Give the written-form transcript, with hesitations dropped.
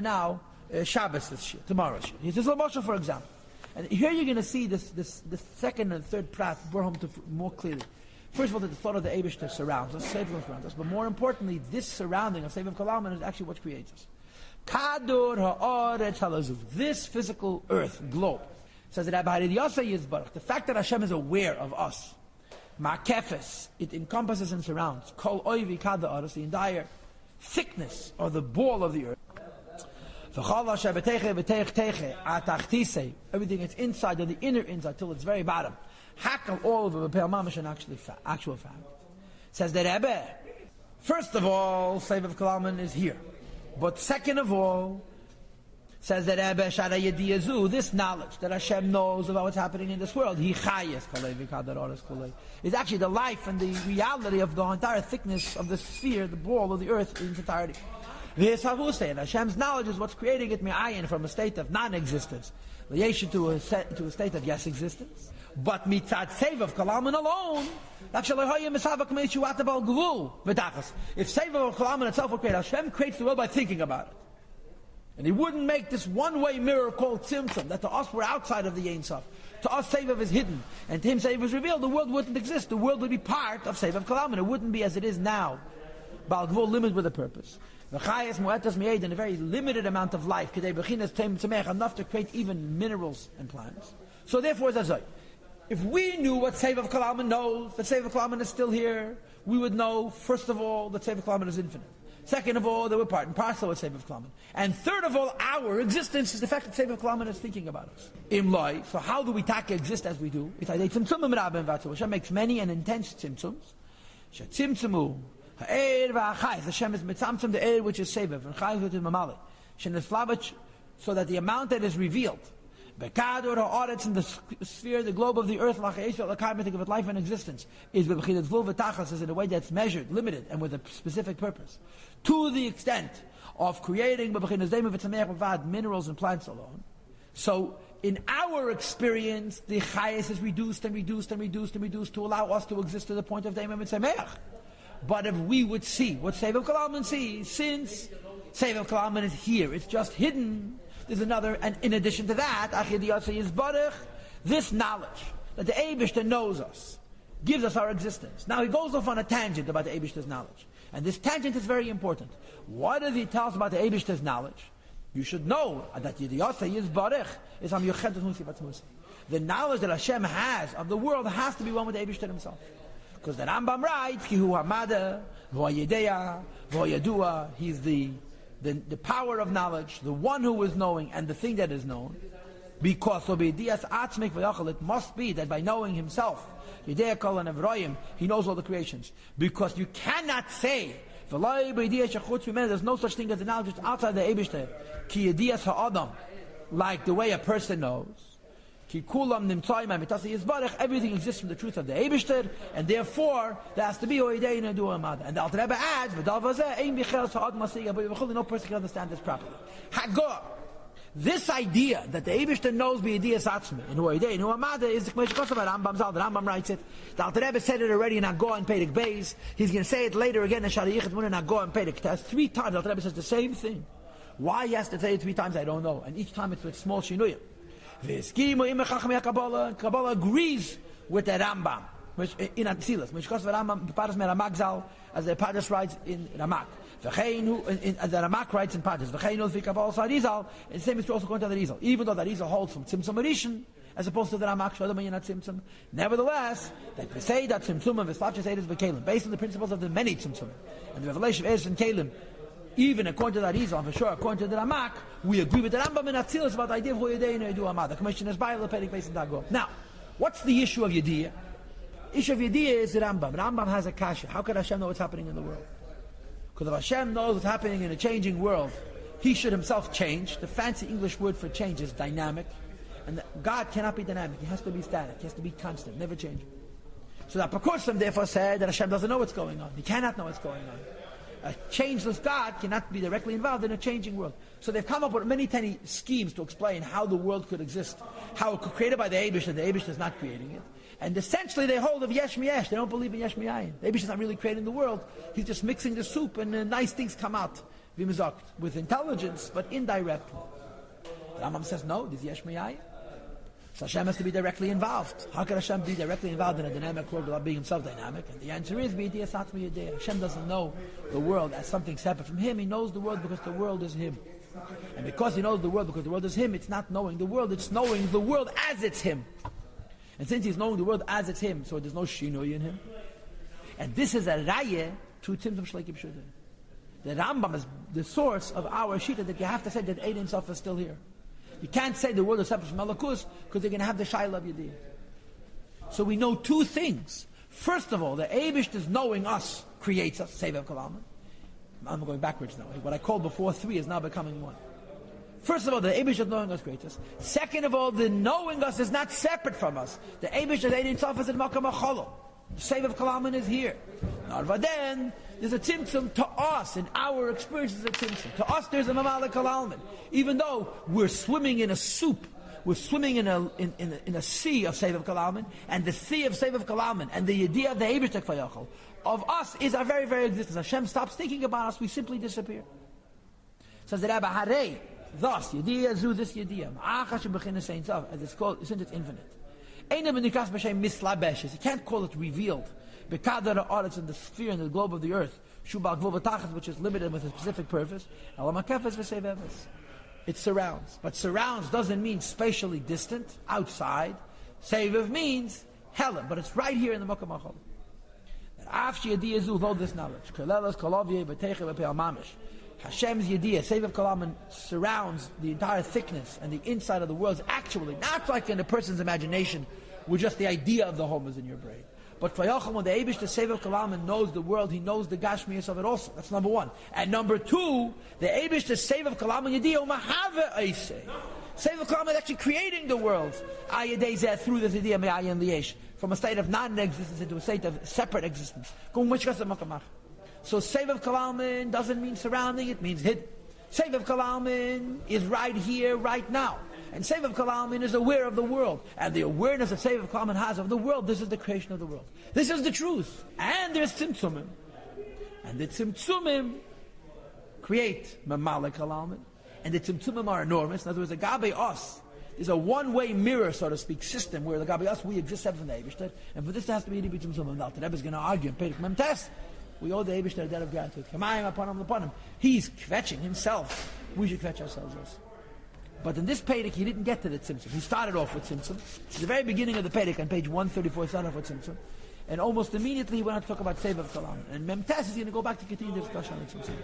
now Shabbos this year, tomorrow's year. Here's a Moshe, for example. And here you're going to see this second and third prat brought home to more clearly. First of all, that the thought of the Eibishter surrounds us, Sevav surrounds us, but more importantly, this surrounding of Sevav Kalaman is actually what creates us. Kadur ha'aretz halazu, this physical earth, globe, says that Yossi Yisbarach, the fact that Hashem is aware of us, Ma'kefes, it encompasses and surrounds, Kol oivi kada aretz, the entire thickness of the ball of the earth. Everything that's inside and the inner inside till its very bottom. Hakal all of it, an actual fact. Says the Rebbe, first of all, Sevav Kalaman is here. But second of all, says the Rebbe, Shara Yediyazu, this knowledge that Hashem knows about what's happening in this world, is actually the life and the reality of the entire thickness of the sphere, the ball of the earth in its entirety. And Hashem's knowledge is what's creating it mi'ayin from a state of non-existence to a state of yes existence. But mitzad Sevav Kalaman alone, if Sevav Kalaman itself would create, Hashem creates the world by thinking about it. And He wouldn't make this one-way mirror called Tzimtzum, that to us we're outside of the Ein Sof. To us Sevav is hidden, and to Him Sevav is revealed. The world wouldn't exist. The world would be part of Sevav Kalaman. It wouldn't be as it is now. Bal Gvul, limited with a purpose. V'chayes mu'etas me'ed, in a very limited amount of life, k'dei b'chinas teim tzemech, enough to create even minerals and plants. So therefore, as I say, if we knew what Sevav Kalaman knows, that Sevav Kalaman is still here, we would know, first of all, that Sevav Kalaman is infinite. Second of all, that we're part and parcel with Sevav Kalaman. And third of all, our existence is the fact that Sevav Kalaman is thinking about us. Imlai, so how do we exist as we do? Hashem makes many and intense tzimtzums. Shetzimtzumu, ha'er v'achayis, Hashem is mitzamtzum, the air which is Sevav, and chayis which is mamalik. Sheneslavach, so that the amount that is revealed, Bekadur ha'aretz, in the sphere, the globe of the earth, think of it, life and existence, is in a way that's measured, limited, and with a specific purpose. To the extent of creating minerals and plants alone. So, in our experience, the chayes is reduced and reduced and reduced and reduced to allow us to exist to the point of Daimah Mitzameach. But if we would see what Sevav Kalaman sees, since Sevav Kalaman is here, it's just hidden. There's another, and in addition to that, Yossi Yisbarach, this knowledge that the Eibishter knows us, gives us our existence. Now he goes off on a tangent about the Eibishter's knowledge. And this tangent is very important. What does he tell us about the Eibishter's knowledge? You should know that Yossi Yisbarach is Am Yochedet Musi Batzmusi. The knowledge that Hashem has of the world has to be one with the Eibishter himself. Because the Rambam writes, Ki hu hamada, v'ho yedeya, v'ho yadua, he's the power of knowledge, the one who is knowing, and the thing that is known. Because it must be that by knowing himself, he knows all the creations. Because you cannot say there's no such thing as the knowledge outside the Eibishter, like the way a person knows. Everything exists from the truth of the Eibishter, and therefore there has to be and the Alter Rebbe adds, no person can understand this properly. This idea that the Eibishter knows b'yediyas atzmi and Hu'idei and Hu'amada is the K'meshikos of Rambam Zal. The Rambam writes it. The Alter Rebbe said it already in Hagor and Perek Beis. He's going to say it later again in Shari Yichud Mun and Hagor and Perek Tes. 3 times the Alter Rebbe says the same thing. Why he has to say it 3 times, I don't know. And each time it's with small shinuyim. Kabbalah agrees with the Rambam in Atzilus. Mishkos Rambam Paras Meramak Zal, as the Paras writes in Ramak. As the Ramak writes in Paras. V'cheinu fi Kabbalah Sarizal. And the same is true also according to the Rizal. Even though the Rizal holds from Tzimtzum Rishon, as opposed to the Ramak Shodom and Tzimtzum, nevertheless, they say that Tzimtzum and V'slapches Eidos V'Kelim, based on the principles of the many Tzimtzum and the revelation of Eidos and Kelim. Even according to the Arizal, for sure, according to the Ramak, we agree with the Rambam and Atzilus about the idea of Hoyedei and Yedu Amad. The commission is by the Perek Beis and Dagor. Now, what's the issue of Yediyah? Issue of Yediyah is the Rambam. Rambam has a kasha. How can Hashem know what's happening in the world? Because if Hashem knows what's happening in a changing world, He should Himself change. The fancy English word for change is dynamic. And God cannot be dynamic. He has to be static. He has to be constant, never changing. So that Pakursim therefore said that Hashem doesn't know what's going on. He cannot know what's going on. A changeless God cannot be directly involved in a changing world. So they've come up with many tiny schemes to explain how the world could exist, how it could be created by the Eibush, and the Eibush is not creating it. And essentially they hold of Yesh Miyesh. They don't believe in Yesh Miyayin. The Eibush is not really creating the world. He's just mixing the soup and nice things come out. with intelligence, but indirectly. The Rambam says no, this is Yesh Miyai. So Hashem has to be directly involved. How can Hashem be directly involved in a dynamic world without being himself dynamic? And the answer is, Hashem doesn't know the world as something separate from him. He knows the world because the world is him. And because he knows the world because the world is him, it's not knowing the world, it's knowing the world as it's him. And since he's knowing the world as it's him, so there's no shinui in him. And this is a raya to Tzimtzum Shleikim Pshutim. The Rambam is the source of our shita that you have to say that Ein Sof is still here. You can't say the world is separate from Malakus because they're going to have the Shaila of Yediyah. So we know two things. First of all, the Eibush is knowing us, creates us, Sevev Kalaman. I'm going backwards now. What I called before 3 is now becoming 1. First of all, the Eibush is knowing us creates us. Second of all, the knowing us is not separate from us. The Eibush is Ein Sof is in Makam HaCholol. The Sevev Kalaman is here. But then there's a tzimtzum to us, in our experience is a tzimtzum. To us there's a mamalik kalalman. Even though we're swimming in a soup, we're swimming in a sea of Sevev Kalalman, and the sea of Sevev Kalalman, and the idea of the Eibush Fayachol, of us is our very, very existence. Hashem stops thinking about us, we simply disappear. Says the Rebbe, Harei, thus, Yediyah zu this Yediyah, Ma'achash b'chin Saint Zav, as it's called, isn't it infinite? You can't call it revealed. It's in the sphere and the globe of the earth, which is limited with a specific purpose. It surrounds. But surrounds doesn't mean spatially distant, outside. Sevev means Helen, but it's right here in the Makam HaCholol. Though this knowledge, Hashem's Yediyah, Sevev Kalaman, surrounds the entire thickness and the inside of the world, actually, not like in a person's imagination, with just the idea of the home is in your brain. But Vayachal, when the Eibush, the Sevev Kalaman, knows the world, he knows the Gashmias of it also. That's number 1. And number 2, the Eibush, the Sevev Kalaman, Yediyah, Mahave Eisei. Sevev Kalaman is actually creating the world. Ayadei through this Yediyah, Me'ayin Liyesh. From a state of non-existence into a state of separate existence. So Sevev Kalaman doesn't mean surrounding, it means hidden. Sevev Kalaman is right here, right now. And Sevev Kalaman is aware of the world. And the awareness that Sevev Kalaman has of the world, this is the creation of the world. This is the truth. And there's Tzimtzumim. And the Tzimtzumim create Mamalik Kalaman. And the Tzimtzumim are enormous. In other words, the Gabe Us is a one-way mirror, so to speak, system where the Gabe Us, we exist separate from the Eibishter. And for this there has to be a Tzimtzumim. Now, the Rebbe is going to argue in Perek Mem Tes. We owe the Eibishter a debt of gratitude. Kamayim upon him. He's kvetching himself. We should kvetch ourselves also. But in this Perek, he didn't get to the Tzimtzum. He started off with Tzimtzum. It's the very beginning of the Perek, on page 134, he started off with Tzimtzum. And almost immediately he went on to talk about Sevev Kalam. And Mem Tes is going to go back to continue the discussion on Tzimtzum.